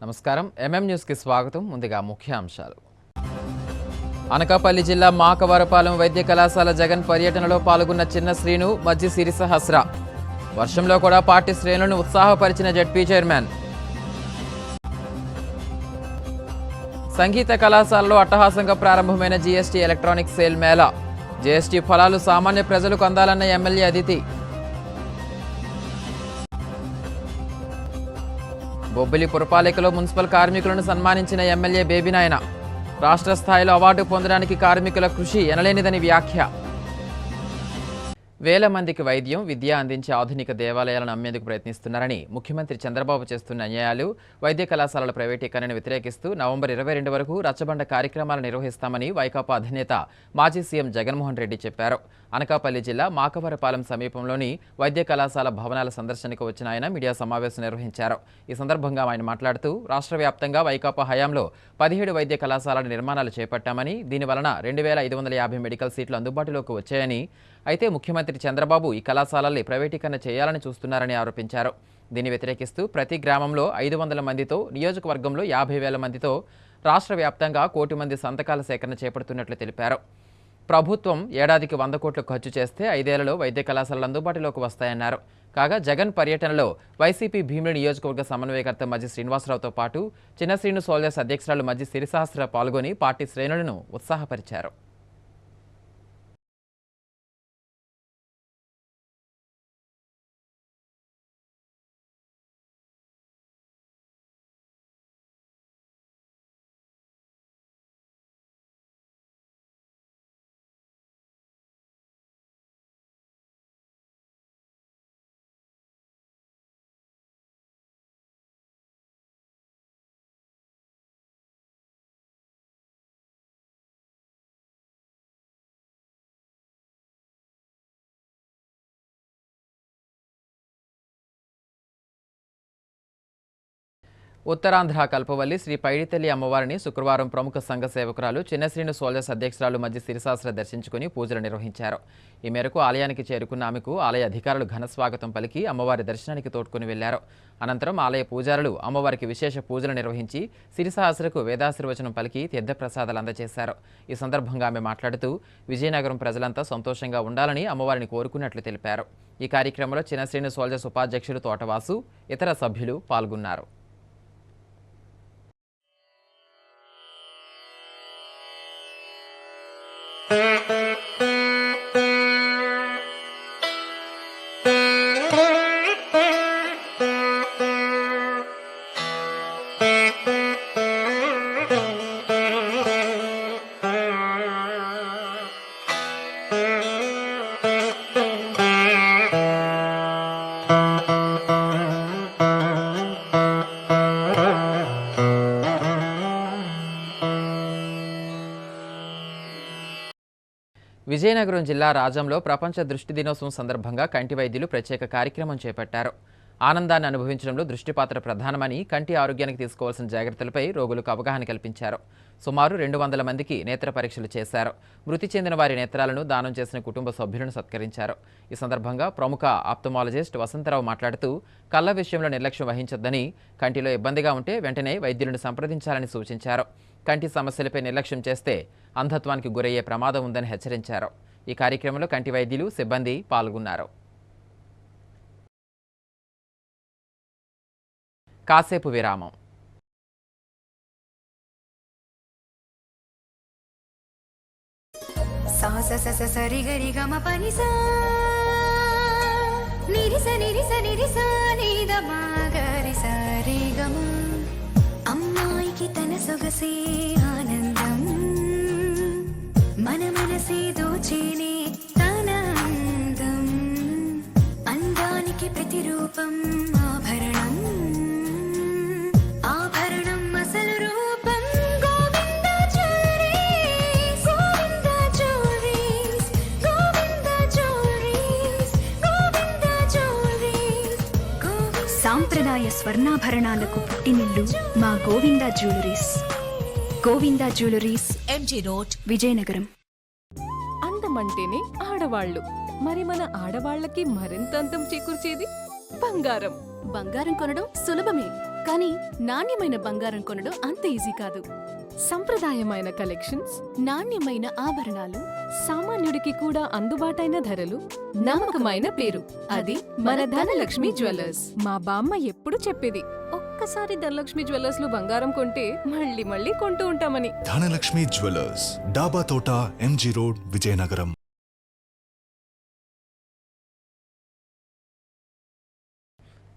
నమస్కారం. MM news కి స్వాగతం. ముందుగా ముఖ్యాంశాలు. అనకాపల్లి జిల్లా మాకవరపాలెం వైద్య కళాశాల జగన్ పర్యటనలో పాల్గొన్న చిన్న శ్రీను, మజ్జి సిరి సహస్ర. వర్షంలో కూడా పార్టీ శ్రేణులను ఉత్సాహపరిచిన జెడ్పీ చైర్మన్. సంగీత కళాశాలలో అట్టహాసంగా ప్రారంభమైన GST electronic sale Mela. GST ఫలాలు సామాన్య ప్రజలకు అందాలన్న ఎమ్మెల్యే అదితి. బొబ్బిలి పురపాలికలో మున్సిపల్ కార్మికులను సన్మానించిన ఎమ్మెల్యే బేబీనాయన. రాష్ట్ర స్థాయిలో అవార్డు పొందడానికి కార్మికుల కృషి ఎనలేనిదని వ్యాఖ్య. వేల మందికి వైద్యం, విద్య అందించే ఆధునిక దేవాలయాలను అమ్మేందుకు ప్రయత్నిస్తున్నారని ముఖ్యమంత్రి చంద్రబాబు చేస్తున్న అన్యాయాలు, వైద్య కళాశాలల ప్రైవేటీకరణను వ్యతిరేకిస్తూ నవంబర్ 22 వరకు రచ్చబండ కార్యక్రమాలు నిర్వహిస్తామని వైకాపా అధినేత మాజీ సీఎం జగన్మోహన్ రెడ్డి చెప్పారు. అనకాపల్లి జిల్లా మాకవరపాలెం సమీపంలోని వైద్య కళాశాల భవనాల సందర్శనకు వచ్చిన ఆయన మీడియా సమావేశం నిర్వహించారు. ఈ సందర్భంగా ఆయన మాట్లాడుతూ రాష్ట్ర వ్యాప్తంగా వైకాపా హయాంలో 17 వైద్య కళాశాలల నిర్మాణాలు చేపట్టామని, దీనివలన 2550 మెడికల్ సీట్లు అందుబాటులోకి వచ్చాయని, అయితే ముఖ్యమంత్రి చంద్రబాబు ఈ కళాశాలల్ని ప్రైవేటీకరణ చేయాలని చూస్తున్నారని ఆరోపించారు. దీన్ని వ్యతిరేకిస్తూ ప్రతి గ్రామంలో 500 మందితో, నియోజకవర్గంలో 50,000 మందితో రాష్ట్ర వ్యాప్తంగా 1 కోటి మంది సంతకాల సేకరణ చేపడుతున్నట్లు తెలిపారు. ప్రభుత్వం ఏడాదికి 100 కోట్లు ఖర్చు చేస్తే 5 ఏళ్లలో వైద్య కళాశాలలు అందుబాటులోకి వస్తాయన్నారు. కాగా జగన్ పర్యటనలో వైసీపీ భీమిలి నియోజకవర్గ సమన్వయకర్త మజ్జి శ్రీనివాసరావుతో పాటు చిన్న శ్రీను సోల్జర్స్ అధ్యక్షురాలు మజ్జి సిరి సహస్ర పాల్గొని పార్టీ శ్రేణులను ఉత్సాహపరిచారు. ఉత్తరాంధ్ర కల్పవల్లి శ్రీ పైడితల్లి అమ్మవారిని శుక్రవారం ప్రముఖ సంఘ సేవకురాలు చిన్న శ్రీను సోల్జర్స్ అధ్యక్షురాలు మజ్జి సిరిసహస్ర దర్శించుకుని పూజలు నిర్వహించారు. ఈ మేరకు ఆలయానికి చేరుకున్న ఆమెకు ఆలయ అధికారులు ఘన స్వాగతం పలికి అమ్మవారి దర్శనానికి తోడ్కొని వెళ్లారు. అనంతరం ఆలయ పూజారులు అమ్మవారికి విశేష పూజలు నిర్వహించి సిరిసహస్రకు వేదాశీర్వచనం పలికి తీర్థప్రసాదాలు అందజేశారు. ఈ సందర్భంగా ఆమె మాట్లాడుతూ విజయనగరం ప్రజలంతా సంతోషంగా ఉండాలని అమ్మవారిని కోరుకున్నట్లు తెలిపారు. ఈ కార్యక్రమంలో చిన్న శ్రీను సోల్జర్స్ ఉపాధ్యక్షులు తోటవాసు, ఇతర సభ్యులు పాల్గొన్నారు. విజయనగరం జిల్లా రాజంలో ప్రపంచ దృష్టి దినోత్సవం సందర్భంగా కంటి వైద్యులు ప్రత్యేక కార్యక్రమం చేపట్టారు. ఆనందాన్ని అనుభవించడంలో దృష్టి పాత్ర ప్రధానమని, కంటి ఆరోగ్యానికి తీసుకోవాల్సిన జాగ్రత్తలపై రోగులకు అవగాహన కల్పించారు. సుమారు 200 మందికి నేత్ర పరీక్షలు చేశారు. మృతి చెందిన వారి నేత్రాలను దానం చేసిన కుటుంబ సభ్యులను సత్కరించారు. ఈ సందర్భంగా ప్రముఖ ఆప్థమాలజిస్ట్ వసంతరావు మాట్లాడుతూ కళ్ళ విషయంలో నిర్లక్ష్యం వహించొద్దని, కంటిలో ఇబ్బందిగా ఉంటే వెంటనే వైద్యులను సంప్రదించాలని సూచించారు. కంటి సమస్యలపై నిర్లక్ష్యం చేస్తే అంధత్వానికి గురయ్యే ప్రమాదం ఉందని హెచ్చరించారు. ఈ కార్యక్రమంలో కంటి వైద్యులు, సిబ్బంది పాల్గొన్నారు. కాసేపు విరామం. అమ్మాయికి తన సొగసే ఆనందం, మన మనసే దోచేనే తన అందం, అందానికి ప్రతిరూపం ఆభరణం, ఆభరణం అసలు రూపం Govinda Jewelleries, Govinda Jewelleries, Govinda Jewelleries, Govinda Jewelleries. సాంప్రదాయ స్వర్ణాభరణాలకు పుట్టినిల్లు మా Govinda Jewelleries. Govinda Jewelleries, MG road, Vizianagaram. అందమంటేనే ఆడవాళ్లు, మరి మన ఆడవాళ్లకి మరింత అందం చేకూర్చేది బంగారం. బంగారం కొనడం సులభమే, కానీ నాణ్యమైన బంగారం కొనడం అంత ఈజీ కాదు. సంప్రదాయమైన కలెక్షన్స్, నాణ్యమైన ఆభరణాలు, సామాన్యుడికి కూడా అందుబాటైన ధరలు, నమ్మకమైన పేరు, అది మన ధనలక్ష్మి జ్యువెలర్స్. మా బామ్మ ఎప్పుడు చెప్పేది, ఒక్కసారి ధనలక్ష్మి జ్యువెలర్స్ లో బంగారం కొంటే మళ్ళీ మళ్ళీ కొంటూ ఉంటామని. ధనలక్ష్మి జ్యువెలర్స్, డాబా తోట, ఎంజీ రోడ్, విజయనగరం.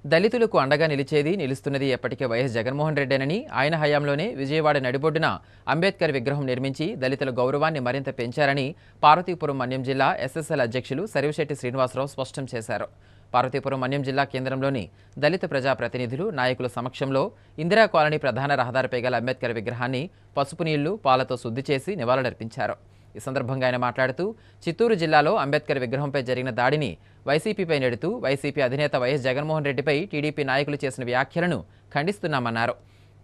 దళితులకు అండగా నిలుస్తున్నది ఎప్పటికే వైఎస్ జగన్మోహన్ రెడ్డేనని, ఆయన హయాంలోనే విజయవాడ నడిబొడ్డున అంబేద్కర్ విగ్రహం నిర్మించి దళితుల గౌరవాన్ని మరింత పెంచారని పార్వతీపురం మన్యం జిల్లా ఎస్ఎస్ఎల్ అధ్యక్షులు సర్విశెట్టి శ్రీనివాసరావు స్పష్టం చేశారు. పార్వతీపురం మన్యం జిల్లా కేంద్రంలోని దళిత ప్రజాప్రతినిధులు, నాయకుల సమక్షంలో ఇందిరా కాలనీ ప్రధాన రహదారిపై గల అంబేద్కర్ విగ్రహాన్ని పసుపు నీళ్లు, పాలతో శుద్ధి చేసి నివాళులర్పించారు. ఈ సందర్భంగా ఆయన మాట్లాడుతూ, చిత్తూరు జిల్లాలో అంబేద్కర్ విగ్రహంపై జరిగిన దాడిని వైసీపీపై నెడుతూ వైసీపీ అధినేత వైఎస్ జగన్మోహన్ రెడ్డిపై టీడీపీ నాయకులు చేసిన వ్యాఖ్యలను ఖండిస్తున్నామన్నారు.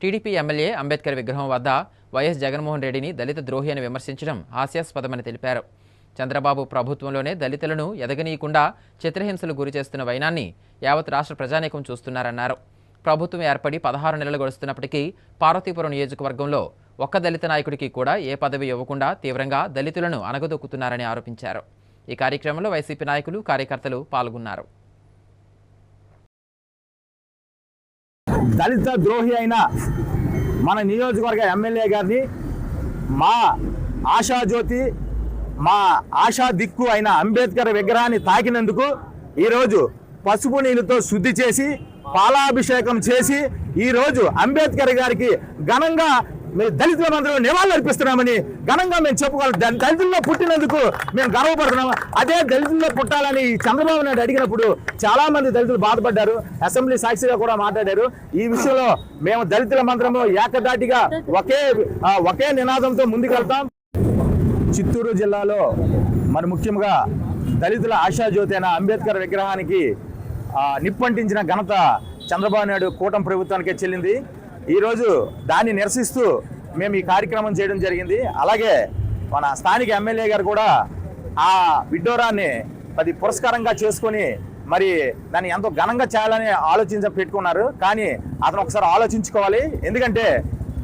టీడీపీ ఎమ్మెల్యే అంబేద్కర్ విగ్రహం వద్ద వైఎస్ జగన్మోహన్ రెడ్డిని దళిత ద్రోహి అని విమర్శించడం హాస్యాస్పదమని తెలిపారు. చంద్రబాబు ప్రభుత్వంలోనే దళితులను ఎదగనీయకుండా చిత్రహింసలు గురి చేస్తున్న వైనాన్ని యావత్ రాష్ట్ర ప్రజానీకం చూస్తున్నారన్నారు. ప్రభుత్వం ఏర్పడి 16 నెలలు గడుస్తున్నప్పటికీ పార్వతీపురం నియోజకవర్గంలో ఒక్క దళిత నాయకుడికి కూడా ఏ పదవి ఇవ్వకుండా తీవ్రంగా దళితులను అణగదొక్కుతున్నారని ఆరోపించారు. ఈ కార్యక్రమంలో వైసీపీ నాయకులు, కార్యకర్తలు పాల్గొన్నారు. దళిత ద్రోహి అయిన మన నియోజకవర్గ ఎమ్మెల్యే గారిని, మా ఆశాజ్యోతి, మా ఆశా దిక్కు అయిన అంబేద్కర్ విగ్రహాన్ని తాకినందుకు ఈరోజు పసుపు నీళ్ళతో శుద్ధి చేసి పాలాభిషేకం చేసి ఈరోజు అంబేద్కర్ గారికి ఘనంగా దళితుల మందిలో నివాళులు అర్పిస్తున్నామని ఘనంగా మేము చెప్పుకోవాలి. దళితుల్లో పుట్టినందుకు మేము గర్వపడుతున్నాము. అదే దళితుల్లో పుట్టాలని చంద్రబాబు నాయుడు అడిగినప్పుడు చాలా మంది దళితులు బాధపడ్డారు. అసెంబ్లీ సాక్షిగా కూడా మాట్లాడారు. ఈ విషయంలో మేము దళితుల మంత్రము ఏకదాటిగా ఒకే నినాదంతో ముందుకెళ్తాం. చిత్తూరు జిల్లాలో మరి ముఖ్యంగా దళితుల ఆశాజ్యోతి అయిన అంబేద్కర్ విగ్రహానికి నిప్పంటించిన ఘనత చంద్రబాబు నాయుడు కూటమి ప్రభుత్వానికే చెల్లింది. ఈరోజు దాన్ని నిరసిస్తూ మేము ఈ కార్యక్రమం చేయడం జరిగింది. అలాగే మన స్థానిక ఎమ్మెల్యే గారు కూడా ఆ విడ్డూరాన్ని అది పురస్కారంగా చేసుకొని మరి దాన్ని ఎంతో ఘనంగా చేయాలని పెట్టుకున్నారు. కానీ అతను ఒకసారి ఆలోచించుకోవాలి. ఎందుకంటే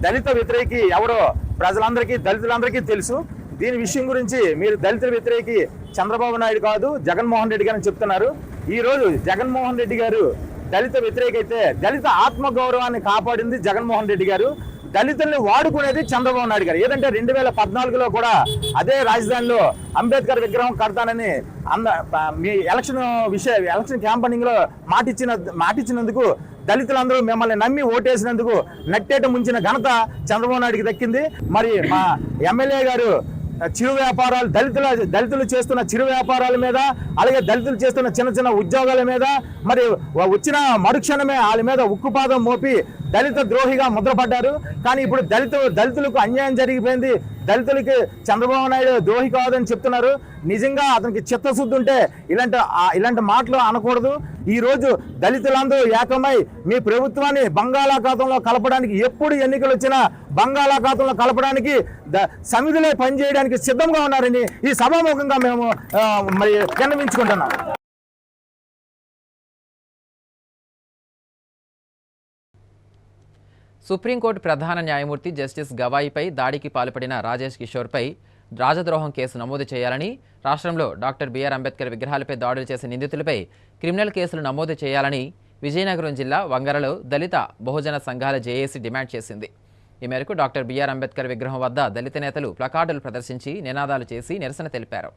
దళిత వ్యతిరేకి ఎవరో ప్రజలందరికీ, దళితులందరికీ తెలుసు. దీని విషయం గురించి మీరు దళితుల వ్యతిరేకి చంద్రబాబు నాయుడు కాదు, జగన్మోహన్ రెడ్డి గారు అని చెప్తున్నారు. ఈరోజు జగన్మోహన్ రెడ్డి గారు దళిత వ్యతిరేక అయితే దళిత ఆత్మగౌరవాన్ని కాపాడింది జగన్మోహన్ రెడ్డి గారు. దళితుల్ని వాడుకునేది చంద్రబాబు నాయుడు గారు. ఏదంటే 2014లో కూడా అదే రాజధానిలో అంబేద్కర్ విగ్రహం కడతానని మీ ఎలక్షన్ క్యాంపెయినింగ్ లో మాటిచ్చినందుకు దళితులందరూ మిమ్మల్ని నమ్మి ఓటేసినందుకు నట్టేట ముంచిన ఘనత చంద్రబాబు నాయుడికి దక్కింది. మరి మా ఎమ్మెల్యే గారు చిరు వ్యాపారాలు, దళితులు చేస్తున్న చిరు వ్యాపారాల మీద, అలాగే దళితులు చేస్తున్న చిన్న చిన్న ఉద్యోగాల మీద మరి వచ్చిన మరుక్షణమే వాళ్ళ మీద ఉక్కుపాదం మోపి దళిత ద్రోహిగా ముద్రపడ్డారు. కానీ ఇప్పుడు దళితులకు అన్యాయం జరిగిపోయింది, దళితులకి చంద్రబాబు నాయుడు ద్రోహి కాదని చెప్తున్నారు. నిజంగా అతనికి చిత్తశుద్ధి ఉంటే ఇలాంటి మాటలు అనకూడదు. ఈ రోజు దళితులందరూ ఏకమై మీ ప్రభుత్వాన్ని బంగాళాఖాతంలో కలపడానికి, ఎప్పుడు ఎన్నికలు వచ్చినా బంగాళాఖాతంలో కలపడానికి సమిధులే పనిచేయడానికి సిద్ధంగా ఉన్నారని ఈ సభాముఖంగా మేము మరి విన్నవించుకుంటున్నాం. సుప్రీంకోర్టు ప్రధాన న్యాయమూర్తి జస్టిస్ గవాయిపై దాడికి పాల్పడిన రాజేష్ కిషోర్పై రాజద్రోహం కేసు నమోదు చేయాలని, రాష్ట్రంలో డాక్టర్ బిఆర్ అంబేద్కర్ విగ్రహాలపై దాడులు చేసే నిందితులపై క్రిమినల్ కేసులు నమోదు చేయాలని విజయనగరం జిల్లా వంగరలో దళిత బహుజన సంఘాల జేఏసీ డిమాండ్ చేసింది. ఈ మేరకు డాక్టర్ బిఆర్ అంబేద్కర్ విగ్రహం వద్ద దళిత నేతలు ప్లకార్డులు ప్రదర్శించి నినాదాలు చేసి నిరసన తెలిపారు.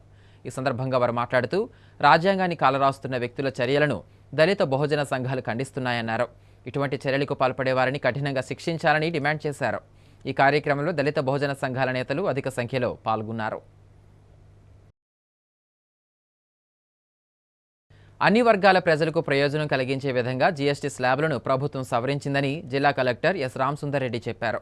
ఈ సందర్భంగా వారు మాట్లాడుతూ, రాజ్యాంగాన్ని కాలరాస్తున్న వ్యక్తుల చర్యలను దళిత బహుజన సంఘాలు ఖండిస్తున్నాయన్నారు. ఇటువంటి చర్యలకు పాల్పడే వారిని కఠినంగా శిక్షించాలని డిమాండ్ చేశారు. ఈ కార్యక్రమంలో దళిత బహుజన సంఘాల నేతలు అధిక సంఖ్యలో పాల్గొన్నారు. అన్ని వర్గాల ప్రజలకు ప్రయోజనం కలిగించే విధంగా జీఎస్టీ స్లాబ్లను ప్రభుత్వం సవరించిందని జిల్లా కలెక్టర్ ఎస్ రామసుందర్ రెడ్డి చెప్పారు.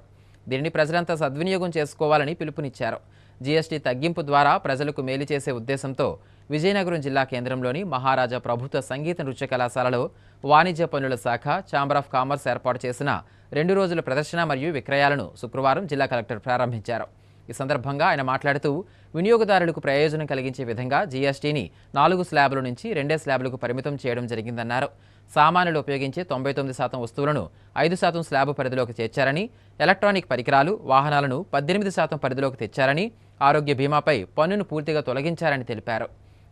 దీనిని ప్రజలంతా సద్వినియోగం చేసుకోవాలని పిలుపునిచ్చారు. జీఎస్టీ తగ్గింపు ద్వారా ప్రజలకు మేలు చేసే ఉద్దేశంతో విజయనగరం జిల్లా కేంద్రంలోని మహారాజా ప్రభుత్వ సంగీత నృత్య కళాశాలలో వాణిజ్య పన్నుల శాఖ, ఛాంబర్ ఆఫ్ కామర్స్ ఏర్పాటు చేసిన 2 రోజుల ప్రదర్శన మరియు విక్రయాలను శుక్రవారం జిల్లా కలెక్టర్ ప్రారంభించారు. ఈ సందర్భంగా ఆయన మాట్లాడుతూ, వినియోగదారులకు ప్రయోజనం కలిగించే విధంగా జీఎస్టీని 4 స్లాబ్ల నుంచి 2 స్లాబ్లకు పరిమితం చేయడం జరిగిందన్నారు. సామాన్యులు ఉపయోగించే 99% వస్తువులను 5% స్లాబ్ పరిధిలోకి చేర్చారని, ఎలక్ట్రానిక్ పరికరాలు, వాహనాలను 18% పరిధిలోకి తెచ్చారని, ఆరోగ్య బీమాపై పన్నును పూర్తిగా తొలగించారని తెలిపారు.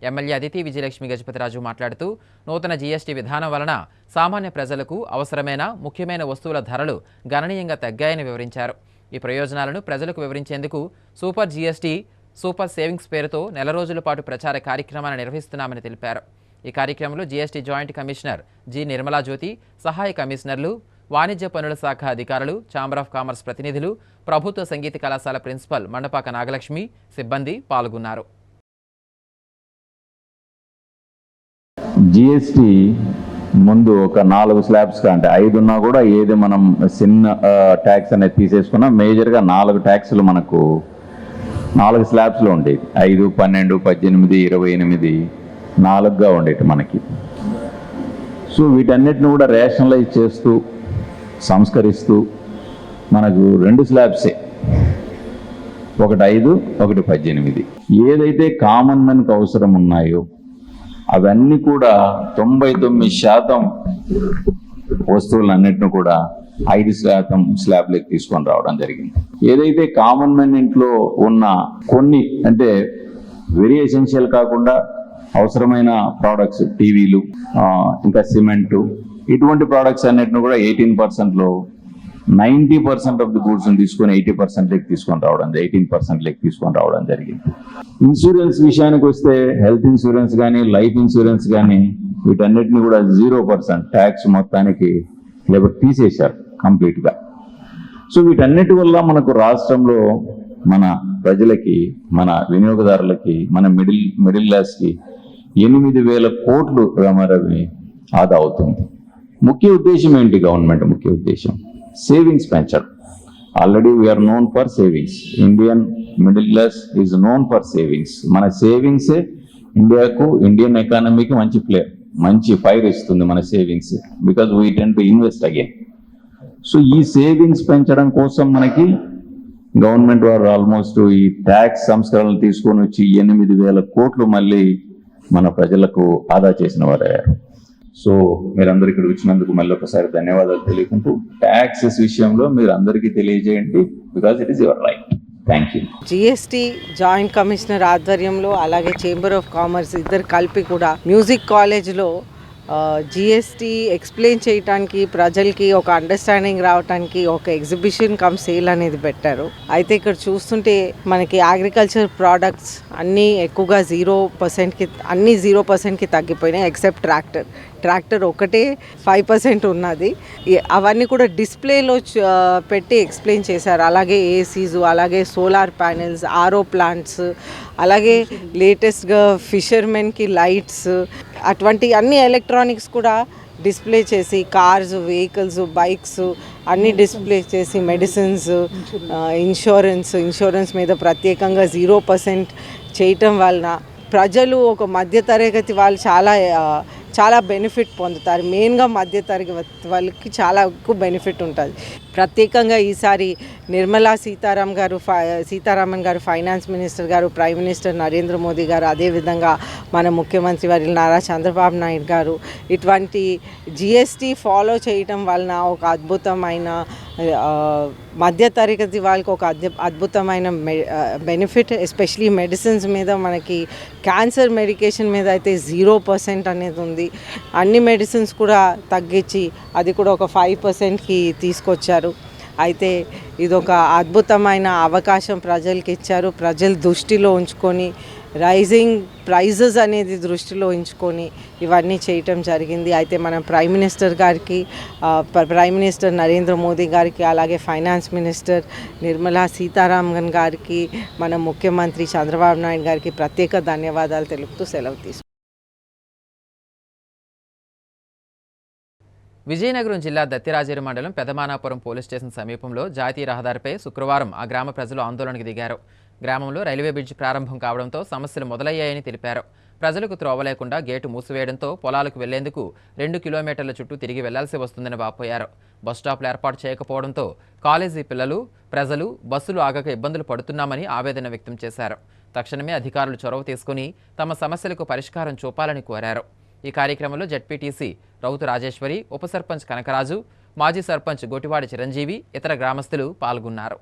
ఎమ్మెల్యే అదితి విజయలక్ష్మి గజపతిరాజు మాట్లాడుతూ నూతన జీఎస్టీ విధానం వలన సామాన్య ప్రజలకు అవసరమైన ముఖ్యమైన వస్తువుల ధరలు గణనీయంగా తగ్గాయని వివరించారు. ఈ ప్రయోజనాలను ప్రజలకు వివరించేందుకు సూపర్ జీఎస్టీ, సూపర్ సేవింగ్స్ పేరుతో నెల రోజుల పాటు ప్రచార కార్యక్రమాన్ని నిర్వహిస్తున్నామని తెలిపారు. ఈ కార్యక్రమంలో GST joint commissioner G Nirmala Jyothi, సహాయ కమిషనర్లు, వాణిజ్య పన్నుల శాఖ అధికారులు, ఛాంబర్ ఆఫ్ కామర్స్ ప్రతినిధులు, ప్రభుత్వ సంగీత కళాశాల ప్రిన్సిపల్ మండపాక నాగలక్ష్మి, సిబ్బంది పాల్గొన్నారు. జిఎస్టీ ముందు ఒక 4 స్లాబ్స్ అంటే 5 ఉన్నా కూడా ఏది మనం చిన్న ట్యాక్స్ అనేది తీసేసుకున్నా మేజర్గా 4 ట్యాక్స్లు మనకు 4 స్లాబ్స్లో ఉండేది. 5, 12, 18, 28 4గా ఉండేది మనకి. సో వీటన్నిటిని కూడా రేషనలైజ్ చేస్తూ సంస్కరిస్తూ మనకు 2 స్లాబ్సే, ఒకటి 5, ఒకటి 18. ఏదైతే కామన్ మ్యాన్కి అవసరం ఉన్నాయో అవన్నీ కూడా 99% వస్తువులన్నిటిని కూడా 5% స్లాబ్లకు తీసుకొని రావడం జరిగింది. ఏదైతే కామన్ మ్యాన్ ఇంట్లో ఉన్న కొన్ని అంటే వెరీ ఎసెన్షియల్ కాకుండా అవసరమైన ప్రోడక్ట్స్, టీవీలు, ఇంకా సిమెంటు, ఇటువంటి ప్రోడక్ట్స్ అన్నిటిని కూడా 18%లో 90% ఆఫ్ ది గూడ్స్ తీసుకొని 80% లెక్క తీసుకొని రావడం, 18% లెక్క తీసుకొని రావడం జరిగింది. ఇన్సూరెన్స్ విషయానికి వస్తే హెల్త్ ఇన్సూరెన్స్ కానీ, లైఫ్ ఇన్సూరెన్స్ కానీ వీటన్నిటిని కూడా 0% ట్యాక్స్ మొత్తానికి లేబర్ తీసేశారు కంప్లీట్గా. సో వీటన్నిటి వల్ల మనకు రాష్ట్రంలో మన ప్రజలకి, మన వినియోగదారులకి, మన మిడిల్ క్లాస్కి 8,000 కోట్లు రమారవి ఆదా అవుతుంది. ముఖ్య ఉద్దేశం ఏంటి? గవర్నమెంట్ ముఖ్య ఉద్దేశం సేవింగ్స్ పెంచడం. Already we are known for savings. Indian middle class is known for savings. మన సేవింగ్సే ఇండియాకు, ఇండియన్ ఎకానమీకి మంచి ఫైర్ ఇస్తుంది మన savings, because we tend to invest again. So ఈ సేవింగ్స్ పెంచడం కోసం మనకి గవర్నమెంట్ వారు ఆల్మోస్ట్ ఈ ట్యాక్స్ సంస్కరణలు తీసుకొని వచ్చి 8,000 కోట్లు మళ్ళీ మన ప్రజలకు ఆదా చేసిన వారు అయ్యారు. సో మీరందరూ ఇక్కడ వచ్చినందుకు మళ్ళీ ఒకసారి ధన్యవాదాలు తెలియకుంటూ, ట్యాక్సెస్ విషయంలో మీరు అందరికీ తెలియజేయండి, because it is your right. Thank you. GST joint commissioner ఆధ్వర్యంలో అలాగే చేంబర్ ఆఫ్ కామర్స్ ఇద్దరు కలిపి కూడా మ్యూజిక్ కాలేజ్లో జిఎస్టీ ఎక్స్ప్లెయిన్ చేయడానికి, ప్రజలకి ఒక అండర్స్టాండింగ్ రావడానికి ఒక ఎగ్జిబిషన్ కమ్ సేల్ అనేది పెట్టారు. అయితే ఇక్కడ చూస్తుంటే మనకి అగ్రికల్చర్ ప్రోడక్ట్స్ అన్నీ ఎక్కువగా 0%కి తగ్గిపోయినాయి, ఎక్సెప్ట్ ట్రాక్టర్ ఒకటే 5% ఉన్నది. అవన్నీ కూడా డిస్ప్లేలో పెట్టి ఎక్స్ప్లెయిన్ చేశారు. అలాగే ఏసీస్, అలాగే సోలార్ ప్యానెల్స్, ఆర్ఓ ప్లాంట్స్, అలాగే లేటెస్ట్గా ఫిషర్మెన్కి లైట్స్, అటువంటి అన్ని ఎలక్ట్రానిక్స్ కూడా డిస్ప్లే చేసి, కార్స్, వెహికల్స్, బైక్స్ అన్నీ డిస్ప్లే చేసి, మెడిసిన్స్, ఇన్సూరెన్స్ మీద ప్రత్యేకంగా 0% చేయటం వలన ప్రజలు, ఒక మధ్యతరగతి వాళ్ళు చాలా బెనిఫిట్ పొందుతారు. మెయిన్గా మధ్యతరగతి వాళ్ళకి చాలా ఎక్కువ బెనిఫిట్ ఉంటుంది. ప్రత్యేకంగా ఈసారి నిర్మలా సీతారామన్ గారు ఫైనాన్స్ మినిస్టర్ గారు, ప్రైమ్ మినిస్టర్ నరేంద్ర మోదీ గారు, అదేవిధంగా మన ముఖ్యమంత్రి వర్యులు నారా చంద్రబాబు నాయుడు గారు ఇటువంటి జిఎస్టీ ఫాలో చేయటం వలన ఒక అద్భుతమైన మధ్యతరగతి వాళ్ళకి ఒక అద్భుతమైన బెనిఫిట్, ఎస్పెషలీ మెడిసిన్స్ మీద. మనకి క్యాన్సర్ మెడికేషన్ మీద అయితే 0% అనేది ఉంది. అన్ని మెడిసిన్స్ కూడా తగ్గించి అది కూడా ఒక 5%కి తీసుకొచ్చారు. అయితే ఇదొక అద్భుతమైన అవకాశం ప్రజలకి ఇచ్చారు. ప్రజలు దృష్టిలో ఉంచుకొని, రైజింగ్ ప్రైజెస్ అనేది దృష్టిలో ఉంచుకొని ఇవన్నీ చేయటం జరిగింది. అయితే మనం ప్రైమ్ మినిస్టర్ నరేంద్ర మోదీ గారికి, అలాగే ఫైనాన్స్ మినిస్టర్ నిర్మలా సీతారామన్ గారికి, మన ముఖ్యమంత్రి చంద్రబాబు నాయుడు గారికి ప్రత్యేక ధన్యవాదాలు తెలుపుతూ సెలవు తీసుకుంటాం. విజయనగరం జిల్లా దత్తిరాజేరు మండలం పెదమానాపురం పోలీస్ స్టేషన్ సమీపంలో జాతీయ రహదారిపై శుక్రవారం ఆ గ్రామ ప్రజలు ఆందోళనకు దిగారు. గ్రామంలో రైల్వే బ్రిడ్జి ప్రారంభం కావడంతో సమస్యలు మొదలయ్యాయని తెలిపారు. ప్రజలకు త్రోవ లేకుండా గేటు మూసివేయడంతో పొలాలకు వెళ్లేందుకు 2 కిలోమీటర్ల చుట్టూ తిరిగి వెళ్లాల్సి వస్తుందని వాపోయారు. బస్టాప్లు ఏర్పాటు చేయకపోవడంతో కాలేజీ పిల్లలు, ప్రజలు బస్సులు ఆగక ఇబ్బందులు పడుతున్నామని ఆవేదన వ్యక్తం చేశారు. తక్షణమే అధికారులు చొరవ తీసుకుని తమ సమస్యలకు పరిష్కారం చూపాలని కోరారు. ఈ కార్యక్రమంలో జెడ్పీటీసీ రౌతు రాజేశ్వరి, ఉప సర్పంచ్ కనకరాజు, మాజీ సర్పంచ్ గొటివాడి చిరంజీవి, ఇతర గ్రామస్తులు పాల్గొన్నారు.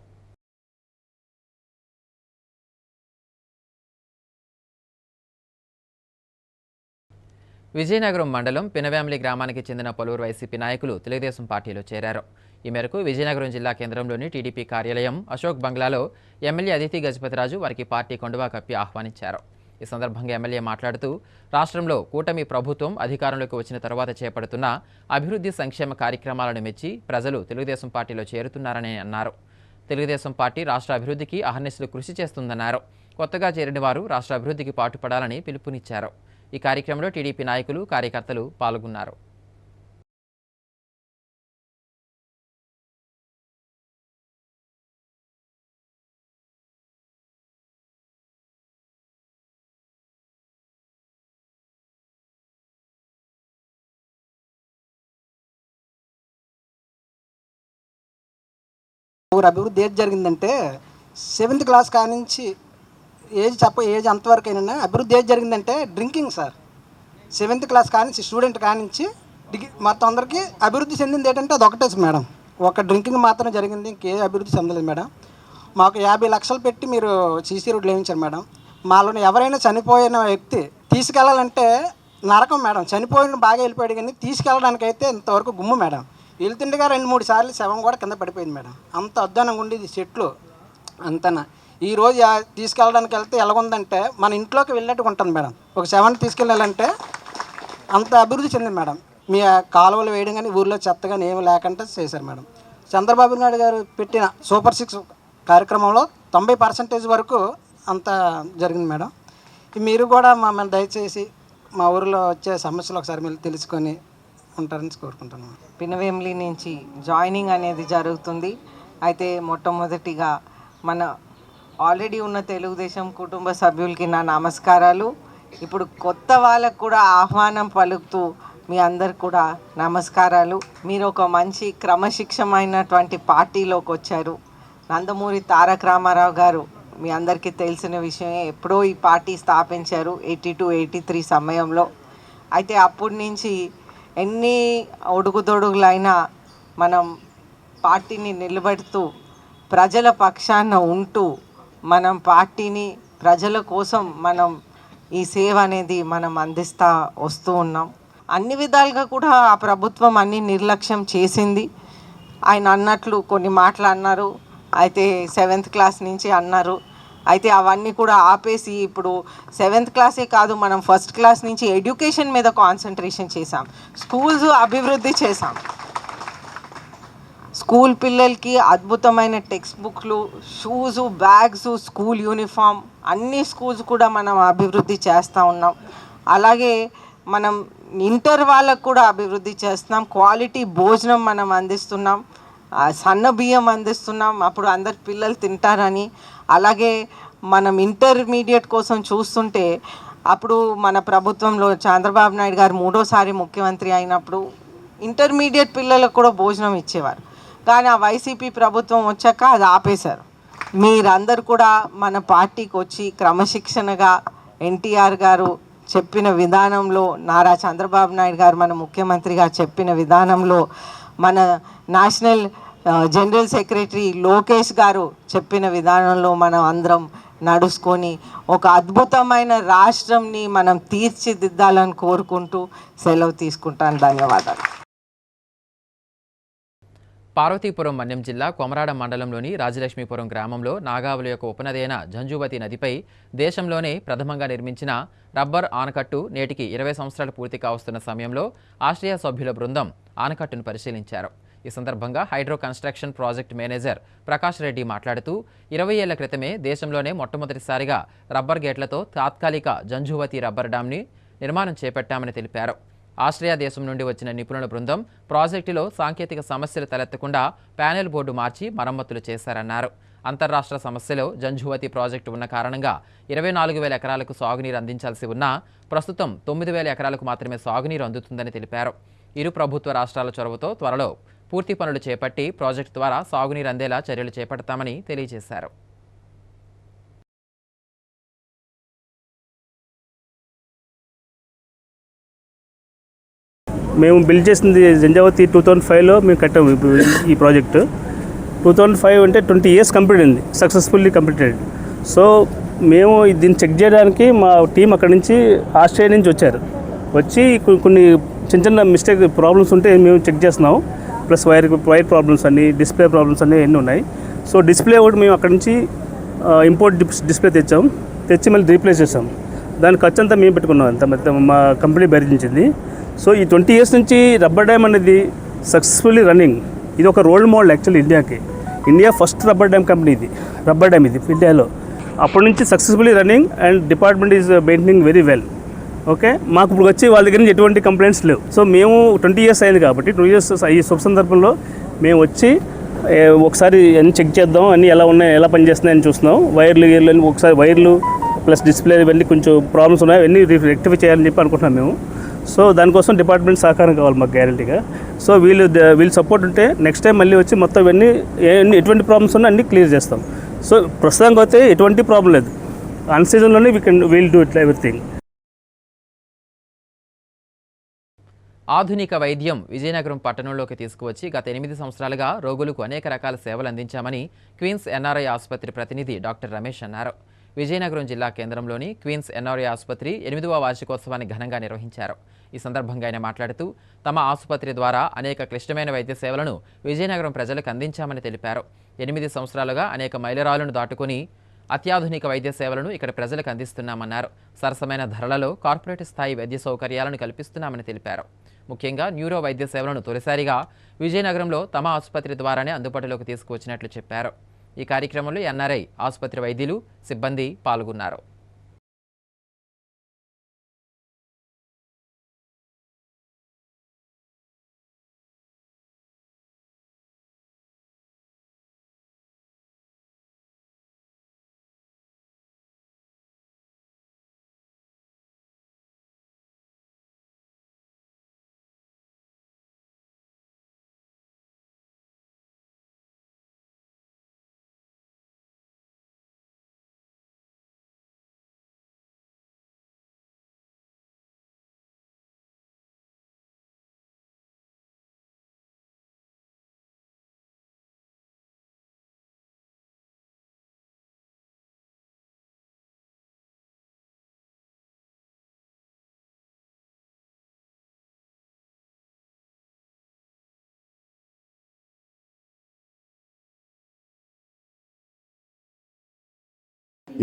విజయనగరం మండలం పినవేంలి గ్రామానికి చెందిన పలువురు వైసీపీ నాయకులు తెలుగుదేశం పార్టీలో చేరారు. ఈ మేరకు విజయనగరం జిల్లా కేంద్రంలోని టీడీపీ కార్యాలయం అశోక్ బంగ్లాలో ఎమ్మెల్యే అదితి గజపతిరాజు వారికి పార్టీ కండువా కప్పి ఆహ్వానించారు. ఈ సందర్భంగా ఎమ్మెల్యే మాట్లాడుతూ రాష్ట్రంలో కూటమి ప్రభుత్వం అధికారంలోకి వచ్చిన తర్వాత చేపడుతున్న అభివృద్ధి సంక్షేమ కార్యక్రమాలను మెచ్చి ప్రజలు తెలుగుదేశం పార్టీలో చేరుతున్నారని అన్నారు. తెలుగుదేశం పార్టీ రాష్ట్ర అభివృద్ధికి అహర్నిశలు కృషి చేస్తుందన్నారు. కొత్తగా చేరిన వారు రాష్ట్ర అభివృద్ధికి పాటుపడాలని పిలుపునిచ్చారు. ఈ కార్యక్రమంలో టీడీపీ నాయకులు, కార్యకర్తలు పాల్గొన్నారు. ఊరు అభివృద్ధి ఏది జరిగిందంటే 7th క్లాస్ కానించి ఏజ్ అంతవరకు అయినా అభివృద్ధి ఏది జరిగిందంటే డ్రింకింగ్ సార్. 7th క్లాస్ కానించి స్టూడెంట్ కానించి మొత్తం అందరికీ అభివృద్ధి చెందింది ఏంటంటే అది ఒకటే మేడం. ఒక డ్రింకింగ్ మాత్రమే జరిగింది, ఇంకే అభివృద్ధి చెందలేదు మేడం. మాకు 50 లక్షలు పెట్టి మీరు సీసీ రోడ్లు వేయించారు మేడం. మాలో ఎవరైనా చనిపోయిన వ్యక్తి తీసుకెళ్ళాలంటే నరకం మేడం. చనిపోయిన బాగా వెళ్ళిపోయాడు కానీ తీసుకెళ్ళడానికైతే ఇంతవరకు గుమ్ము మేడం. వెళ్తుండగా 2-3 సార్లు శవం కూడా కింద పడిపోయింది మేడం. అంత అద్దానంగా ఉండేది చెట్లు అంతనా. ఈరోజు తీసుకెళ్ళడానికి వెళ్తే ఎలాగుందంటే మన ఇంట్లోకి వెళ్ళినట్టుగా ఉంటుంది మేడం. ఒక శవాన్ని తీసుకెళ్ళాలంటే అంత అభివృద్ధి చెందింది మేడం. మీ కాలువలు వేయడం కానీ ఊళ్ళో చెత్త కానీ ఏమి లేకుండా చేశారు మేడం. చంద్రబాబు నాయుడు గారు పెట్టిన సూపర్ 6 కార్యక్రమంలో 90% వరకు అంతా జరిగింది మేడం. మీరు కూడా మమ్మల్ని దయచేసి మా ఊరిలో వచ్చే సమస్యలు ఒకసారి మీరు తెలుసుకొని ఉంటారని కోరుకుంటున్నాను. పినవేంలి నుంచి జాయినింగ్ అనేది జరుగుతుంది. అయితే మొట్టమొదటిగా మన ఆల్రెడీ ఉన్న తెలుగుదేశం కుటుంబ సభ్యులకి నా నమస్కారాలు. ఇప్పుడు కొత్త వాళ్ళకు కూడా ఆహ్వానం పలుకుతూ మీ అందరికి కూడా నమస్కారాలు. మీరు ఒక మంచి క్రమశిక్షమైనటువంటి పార్టీలోకి వచ్చారు. నందమూరి తారక రామారావు గారు మీ అందరికీ తెలిసిన విషయమే, ఎప్పుడో ఈ పార్టీ స్థాపించారు 82-83 సమయంలో. అయితే అప్పటి నుంచి ఎన్ని ఒడుగుదొడుగులైనా మనం పార్టీని నిలబెడుతూ ప్రజల పక్షాన ఉంటూ మనం పార్టీని ప్రజల కోసం మనం ఈ సేవ అనేది మనం అందిస్తూ వస్తూ ఉన్నాం. అన్ని విధాలుగా కూడా ఆ ప్రభుత్వం అన్ని నిర్లక్ష్యం చేసింది. ఆయన అన్నట్లు కొన్ని మాటలు అన్నారు, అయితే 7th క్లాస్ నుంచి అన్నారు. అయితే అవన్నీ కూడా ఆపేసి ఇప్పుడు 7th క్లాసే కాదు, మనం 1st క్లాస్ నుంచి ఎడ్యుకేషన్ మీద కాన్సన్ట్రేషన్ చేసాం. స్కూల్స్ అభివృద్ధి చేసాం. స్కూల్ పిల్లలకి అద్భుతమైన టెక్స్ట్ బుక్లు, షూసు, బ్యాగ్స్, స్కూల్ యూనిఫామ్ అన్ని స్కూల్స్ కూడా మనం అభివృద్ధి చేస్తూ ఉన్నాం. అలాగే మనం ఇంటర్ వాళ్ళకు కూడా అభివృద్ధి చేస్తున్నాం. క్వాలిటీ భోజనం మనం అందిస్తున్నాం, సన్న బియ్యం అందిస్తున్నాం, అప్పుడు అందరు పిల్లలు తింటారని. అలాగే మనం ఇంటర్మీడియట్ కోసం చూస్తుంటే అప్పుడు మన ప్రభుత్వంలో చంద్రబాబు నాయుడు గారు 3వ ముఖ్యమంత్రి అయినప్పుడు ఇంటర్మీడియట్ పిల్లలకు కూడా భోజనం ఇచ్చేవారు. కానీ ఆ వైసీపీ ప్రభుత్వం వచ్చాక అది ఆపేశారు. మీరందరూ కూడా మన పార్టీకి వచ్చి క్రమశిక్షణగా ఎన్టీఆర్ గారు చెప్పిన విధానంలో, నారా చంద్రబాబు నాయుడు గారు మన ముఖ్యమంత్రిగా చెప్పిన విధానంలో, మన నేషనల్ జనరల్ సెక్రటరీ లోకేష్ గారు చెప్పిన విధానంలో మనం అందరం నడుచుకొని ఒక అద్భుతమైన రాష్ట్రంని మనం తీర్చిదిద్దాలని కోరుకుంటూ సెలవు తీసుకుంటాను. ధన్యవాదాలు. పార్వతీపురం మన్యం జిల్లా కొమరాడ మండలంలోని రాజలక్ష్మీపురం గ్రామంలో నాగావళి యొక్క ఉపనది అయిన జంజువతి నదిపై దేశంలోనే ప్రథమంగా నిర్మించిన రబ్బర్ ఆనకట్టు నేటికి 20 సంవత్సరాలు పూర్తి కావస్తున్న సమయంలో ఆస్ట్రియా సభ్యుల బృందం ఆనకట్టును పరిశీలించారు. ఈ సందర్భంగా hydro construction project manager Prakash Reddy మాట్లాడుతూ 20 ఏళ్ల క్రితమే దేశంలోనే మొట్టమొదటిసారిగా రబ్బర్ గేట్లతో తాత్కాలిక జంజువతి రబ్బర్ డ్యాంని నిర్మాణం చేపట్టామని తెలిపారు. ఆస్ట్రియా దేశం నుండి వచ్చిన నిపుణుల బృందం ప్రాజెక్టులో సాంకేతిక సమస్యలు తలెత్తకుండా ప్యానెల్ బోర్డు మార్చి మరమ్మతులు చేశారన్నారు. అంతర్రాష్ట్ర సమస్యలో జంజువతి ప్రాజెక్టు ఉన్న కారణంగా 24,000 ఎకరాలకు సాగునీరు అందించాల్సి ఉన్నా ప్రస్తుతం 9,000 ఎకరాలకు మాత్రమే సాగునీరు అందుతుందని తెలిపారు. ఇరు ప్రభుత్వ రాష్ట్రాల చొరవతో త్వరలో పూర్తి పనులు చేపట్టి ప్రాజెక్టు ద్వారా సాగునీరు అందేలా చర్యలు చేపడతామని తెలియజేశారు. మేము బిల్డ్ చేసింది జంజావతి 2005లో మేము కట్టాము ఈ ప్రాజెక్టు. 2005 అంటే 20 years కంప్లీట్ అయింది, సక్సెస్ఫుల్లీ కంప్లీటెడ్. సో మేము దీన్ని చెక్ చేయడానికి మా టీం అక్కడి నుంచి ఆస్ట్రేలియా నుంచి వచ్చి కొన్ని చిన్న చిన్న మిస్టేక్ ప్రాబ్లమ్స్ ఉంటే మేము చెక్ చేస్తున్నాం. ప్లస్ వైర్ ప్రాబ్లమ్స్ అన్నీ, డిస్ప్లే ప్రాబ్లమ్స్ అన్నీ ఎన్ని ఉన్నాయి. సో డిస్ప్లే కూడా మేము అక్కడి నుంచి ఇంపోర్ట్ డిస్ప్లే తెచ్చి మళ్ళీ రీప్లేస్ చేసాం. దాని ఖర్చు అంతా మేము పెట్టుకున్నాం, అంత మా కంపెనీ భరించింది. సో ఈ 20 years నుంచి రబ్బర్ డ్యామ్ అనేది సక్సెస్ఫుల్లీ రన్నింగ్. ఇది ఒక రోల్ మోడల్ యాక్చువల్లీ ఇండియాకి. India first rubber dam company ఇది, రబ్బర్ డ్యామ్ ఇది ఇండియాలో. అప్పటి నుంచి successfully running and department is maintaining very well. Okay, మాకు ఇప్పుడు వచ్చి వాళ్ళ దగ్గర నుంచి ఎటువంటి కంప్లైంట్స్ లేవు. సో మేము 20 years అయింది కాబట్టి 2 years ఈ శుభ సందర్భంలో మేము వచ్చి ఒకసారి అన్నీ చెక్ చేద్దాం, అన్నీ ఎలా ఉన్నాయి, ఎలా పనిచేస్తున్నాయని చూస్తున్నాం. వైర్లు అన్నీ ఒకసారి వైర్లు ప్లస్ డిస్ప్లే ఇవన్నీ కొంచెం ప్రాబ్లమ్స్ ఉన్నాయి, అవన్నీ రెక్టిఫై చేయాలని చెప్పి అనుకుంటున్నాం మేము. సో దానికోసం డిపార్ట్మెంట్ సహకారం కావాలి మాకు గ్యారంటీగా. సో వీళ్ళు సపోర్ట్ ఉంటే నెక్స్ట్ టైం మళ్ళీ వచ్చి మొత్తం ఇవన్నీ ఎటువంటి ప్రాబ్లమ్స్ ఉన్నా అన్నీ క్లియర్ చేస్తాం. సో ప్రస్తుతానికి అయితే ఎటువంటి ప్రాబ్లం లేదు. అన్ సీజన్లోనే వీల్ డూ ఇట్ ఎవ్రీథింగ్. ఆధునిక వైద్యం విజయనగరం పట్టణంలోకి తీసుకువచ్చి గత 8 సంవత్సరాలుగా రోగులకు అనేక రకాల సేవలు అందించామని క్వీన్స్ ఎన్ఆర్ఐ ఆసుపత్రి ప్రతినిధి డాక్టర్ రమేష్ అన్నారు. విజయనగరం జిల్లా కేంద్రంలోని క్వీన్స్ ఎన్ఆర్ఐ ఆసుపత్రి 8వ వార్షికోత్సవాన్ని ఘనంగా నిర్వహించారు. ఈ సందర్భంగా ఆయన మాట్లాడుతూ తమ ఆసుపత్రి ద్వారా అనేక క్లిష్టమైన వైద్య సేవలను విజయనగరం ప్రజలకు అందించామని తెలిపారు. 8 సంవత్సరాలుగా అనేక మైలురాళ్లను దాటుకుని అత్యాధునిక వైద్య సేవలను ఇక్కడ ప్రజలకు అందిస్తున్నామన్నారు. సరసమైన ధరలలో కార్పొరేట్ స్థాయి వైద్య సౌకర్యాలను కల్పిస్తున్నామని తెలిపారు. ముఖ్యంగా న్యూరో వైద్య సేవలను తొలిసారిగా విజయనగరంలో తమ ఆసుపత్రి ద్వారానే అందుబాటులోకి తీసుకువచ్చినట్లు చెప్పారు. ఈ కార్యక్రమంలో ఎన్ఆర్ఐ ఆసుపత్రి వైద్యులు, సిబ్బంది పాల్గొన్నారు.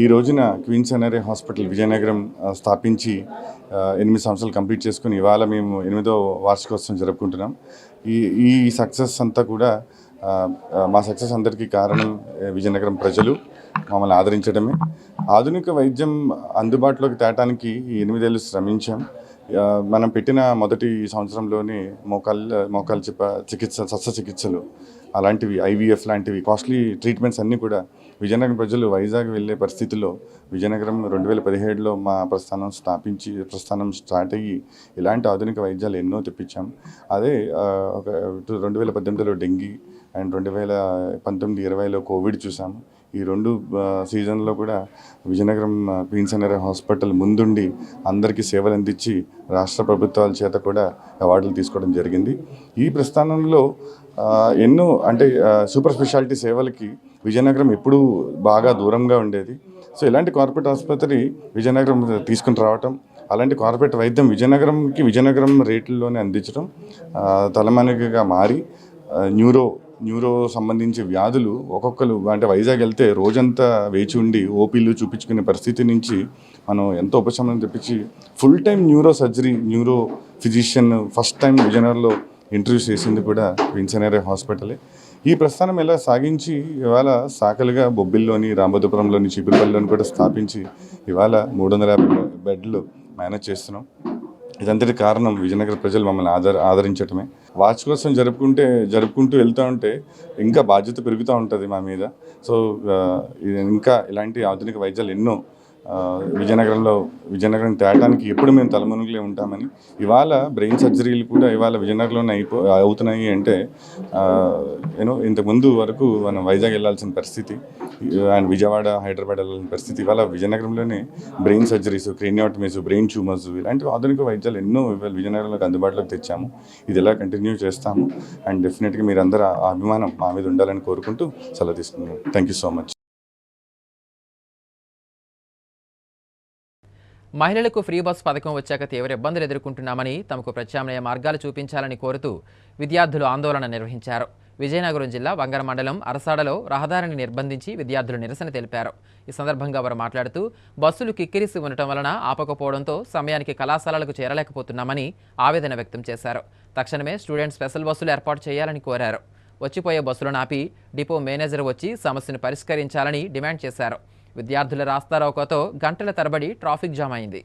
ఈ రోజున క్వీన్స్ ఎన్ఆర్ఐ హాస్పిటల్ విజయనగరం స్థాపించి 8 సంవత్సరాలు కంప్లీట్ చేసుకుని ఇవాళ మేము 8వ వార్షికోత్సవం జరుపుకుంటున్నాం. ఈ సక్సెస్ అంతా కూడా మా సక్సెస్ అందరికీ కారణం విజయనగరం ప్రజలు మమ్మల్ని ఆదరించడమే. ఆధునిక వైద్యం అందుబాటులోకి తేటానికి ఈ 8 ఏళ్ళు శ్రమించాం. మనం పెట్టిన మొదటి సంవత్సరంలోనే మోకాలు చికిత్స, శస్త్రచికిత్సలు అలాంటివి, IVF లాంటివి కాస్ట్లీ ట్రీట్మెంట్స్ అన్నీ కూడా విజయనగరం ప్రజలు వైజాగ్ వెళ్ళే పరిస్థితుల్లో విజయనగరం 2017లో మా ప్రస్థానం స్టార్ట్ అయ్యి ఇలాంటి ఆధునిక వైద్యాలు ఎన్నో తెప్పించాం. అదే ఒక 2018లో డెంగీ అండ్ 2019-2020లో కోవిడ్ చూసాము. ఈ 2 సీజన్లో కూడా విజయనగరం క్వీన్స్ ఎన్ఆర్ఐ హాస్పిటల్ ముందుండి అందరికీ సేవలు అందించి రాష్ట్ర ప్రభుత్వాల చేత కూడా అవార్డులు తీసుకోవడం జరిగింది. ఈ ప్రస్థానంలో ఎన్నో అంటే సూపర్ స్పెషాలిటీ సేవలకి విజయనగరం ఎప్పుడూ బాగా దూరంగా ఉండేది. సో ఇలాంటి కార్పొరేట్ ఆసుపత్రి విజయనగరం తీసుకుని రావటం, అలాంటి కార్పొరేట్ వైద్యం విజయనగరం రేట్లలోనే అందించడం తలమానికగా మారి న్యూరో సంబంధించి వ్యాధులు ఒక్కొక్కరు అంటే వైజాగ్ వెళ్తే రోజంతా వేచి ఉండి ఓపీలు చూపించుకునే పరిస్థితి నుంచి మనం ఎంతో ఉపశమనం తెప్పించి full time neuro surgery, neuro physician first time విజయనగరంలో ఇంట్రడ్యూస్ చేసింది కూడా క్వీన్స్ ఎన్ఆర్ఐ హాస్పిటలే. ఈ ప్రస్థానం ఎలా సాగించి ఇవాళ శాఖలుగా బొబ్బిల్లోని, రాంబోధపురంలోని, చీపురుపల్లిలోని కూడా స్థాపించి ఇవాళ 350 బెడ్లు మేనేజ్ చేస్తున్నాం. ఇదంతటి కారణం విజయనగర ప్రజలు మమ్మల్ని ఆదరించడమే. వార్షికోత్సవం జరుపుకుంటూ వెళ్తూ ఉంటే ఇంకా బాధ్యత పెరుగుతూ ఉంటుంది మా మీద. సో ఇంకా ఇలాంటి ఆధునిక వైద్యాలు ఎన్నో విజయనగరం తేటానికి ఎప్పుడు మేము తలమునుగులే ఉంటామని, ఇవాళ బ్రెయిన్ సర్జరీలు కూడా ఇవాళ విజయనగరంలోనే అవుతున్నాయి అంటే ఇంతకుముందు వరకు మనం వైజాగ్ వెళ్ళాల్సిన పరిస్థితి అండ్ విజయవాడ, హైదరాబాద్ వెళ్ళాల్సిన పరిస్థితి, ఇవాళ విజయనగరంలోనే బ్రెయిన్ సర్జరీస్, క్రేనియోటమీస్, బ్రెయిన్ ట్యూమర్స్ ఇలాంటి ఆధునిక వైద్యాలు ఎన్నో ఇవాళ విజయనగరంలోకి అందుబాటులోకి తెచ్చాము. ఇది ఎలా కంటిన్యూ చేస్తాము అండ్ డెఫినెట్గా మీరందరూ ఆ అభిమానం మా మీద ఉండాలని కోరుకుంటూ సెలవు తీసుకున్నాను. Thank you so much. మహిళలకు ఫ్రీ బస్ పథకం వచ్చాక తీవ్ర ఇబ్బందులు ఎదుర్కొంటున్నామని, తమకు ప్రత్యామ్నాయ మార్గాలు చూపించాలని కోరుతూ విద్యార్థులు ఆందోళన నిర్వహించారు. విజయనగరం జిల్లా వంగర మండలం అరసాడలో రహదారిని నిర్బంధించి విద్యార్థులు నిరసన తెలిపారు. ఈ సందర్భంగా వారు మాట్లాడుతూ బస్సులు కిక్కిరిసి ఉండటం వలన ఆపకపోవడంతో సమయానికి కళాశాలలకు చేరలేకపోతున్నామని ఆవేదన వ్యక్తం చేశారు. తక్షణమే స్టూడెంట్ స్పెషల్ బస్సులు ఏర్పాటు చేయాలని కోరారు. వచ్చిపోయే బస్సులను ఆపి డిపో మేనేజర్ వచ్చి సమస్యను పరిష్కరించాలని డిమాండ్ చేశారు. విద్యార్థుల రాస్తారోకోతో గంటల తరబడి ట్రాఫిక్ జామ్ అయింది.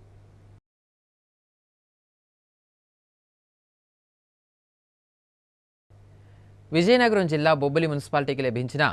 విజయనగరం జిల్లా బొబ్బిలి మున్సిపాలిటీకి లభించిన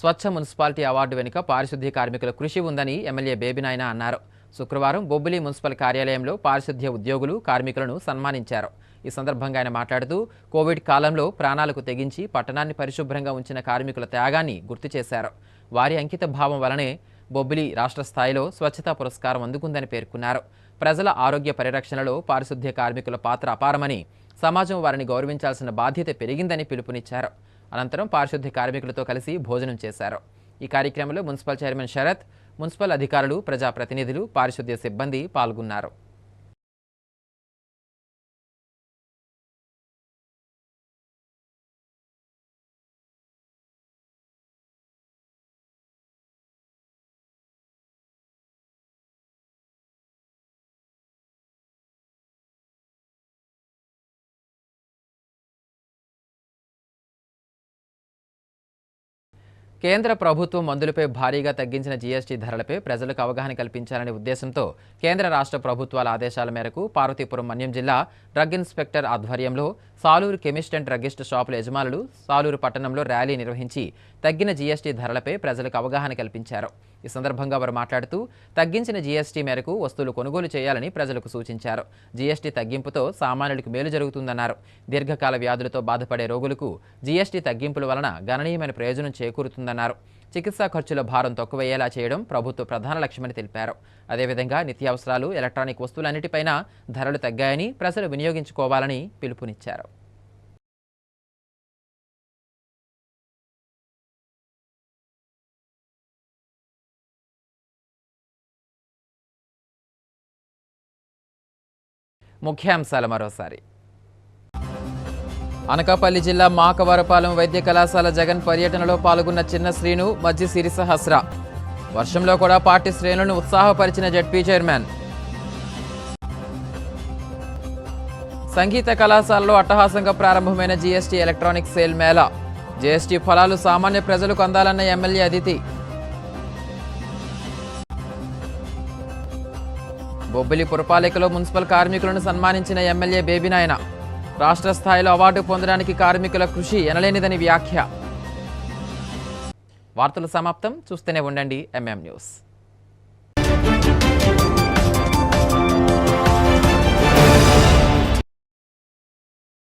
స్వచ్ఛ మున్సిపాలిటీ అవార్డు వెనుక పారిశుద్ధ్య కార్మికుల కృషి ఉందని ఎమ్మెల్యే బేబినాయన అన్నారు. శుక్రవారం బొబ్బిలి మున్సిపల్ కార్యాలయంలో పారిశుద్ధ్య ఉద్యోగులు, కార్మికులను సన్మానించారు. ఈ సందర్భంగా ఆయన మాట్లాడుతూ కోవిడ్ కాలంలో ప్రాణాలకు తెగించి పట్టణాన్ని పరిశుభ్రంగా ఉంచిన కార్మికుల త్యాగాన్ని గుర్తు చేశారు. వారి అంకిత భావం వలనే బొబ్బిలి రాష్ట్ర స్థాయిలో స్వచ్ఛతా పురస్కారం అందుకుందని పేర్కొన్నారు. ప్రజల ఆరోగ్య పరిరక్షణలో పారిశుద్ధ్య కార్మికుల పాత్ర అపారమని, సమాజం వారిని గౌరవించాల్సిన బాధ్యత పెరిగిందని పిలుపునిచ్చారు. అనంతరం పారిశుద్ధ్య కార్మికులతో కలిసి భోజనం చేశారు. ఈ కార్యక్రమంలో మున్సిపల్ చైర్మన్ శరత్, మున్సిపల్ అధికారులు, ప్రజాప్రతినిధులు, పారిశుద్ధ్య సిబ్బంది పాల్గొన్నారు. కేంద్ర ప్రభుత్వం మందులపై భారీగా తగ్గించిన జీఎస్టీ ధరలపై ప్రజలకు అవగాహన కల్పించాలనే ఉద్దేశంతో కేంద్ర రాష్ట్ర ప్రభుత్వాల ఆదేశాల మేరకు పార్వతీపురం మన్యం జిల్లా డ్రగ్ ఇన్స్పెక్టర్ ఆధ్వర్యంలో సాలూరు కెమిస్ట్ అండ్ డ్రగ్గిస్ట్ షాపుల యజమానులు సాలూరు పట్టణంలో ర్యాలీ నిర్వహించి తగ్గిన జీఎస్టీ ధరలపై ప్రజలకు అవగాహన కల్పించారు. ఈ సందర్భంగా వారు మాట్లాడుతూ తగ్గించిన జీఎస్టీ మేరకు వస్తువులు కొనుగోలు చేయాలని ప్రజలకు సూచించారు. జీఎస్టీ తగ్గింపుతో సామాన్యులకు మేలు జరుగుతుందన్నారు. దీర్ఘకాల వ్యాధులతో బాధపడే రోగులకు జీఎస్టీ తగ్గింపుల వలన గణనీయమైన ప్రయోజనం చేకూరుతుందన్నారు. చికిత్సా ఖర్చుల భారం తక్కువయ్యేలా చేయడం ప్రభుత్వ ప్రధాన లక్ష్యమని తెలిపారు. అదేవిధంగా నిత్యావసరాలు, ఎలక్ట్రానిక్ వస్తువులన్నిటిపైన ధరలు తగ్గాయని ప్రజలు వినియోగించుకోవాలని పిలుపునిచ్చారు. ముఖ్యాంశాలు మరోసారి. అనకాపల్లి జిల్లా మాకవరపాలెం వైద్య కళాశాల జగన్ పర్యటనలో పాల్గొన్న చిన్న శ్రీను, మజ్జి సిరి సహస్ర. వర్షంలో కూడా పార్టీ శ్రేణులను ఉత్సాహపరిచిన జెడ్పీ చైర్మన్. సంగీత కళాశాలలో అట్టహాసంగా ప్రారంభమైన GST electronic sale Mela. GST ఫలాలు సామాన్య ప్రజలకు అందాలన్న ఎమ్మెల్యే అదితి. బొబ్బిలి పురపాలికలో మున్సిపల్ కార్మికులను సన్మానించిన ఎమ్మెల్యే బేబినాయన. రాష్ట్ర స్థాయిలో అవార్డు పొందడానికి కార్మికుల కృషి ఎనలేనిదని వ్యాఖ్య. వార్తలు సమాప్తం. చూస్తూనే ఉండండి ఎంఎం న్యూస్.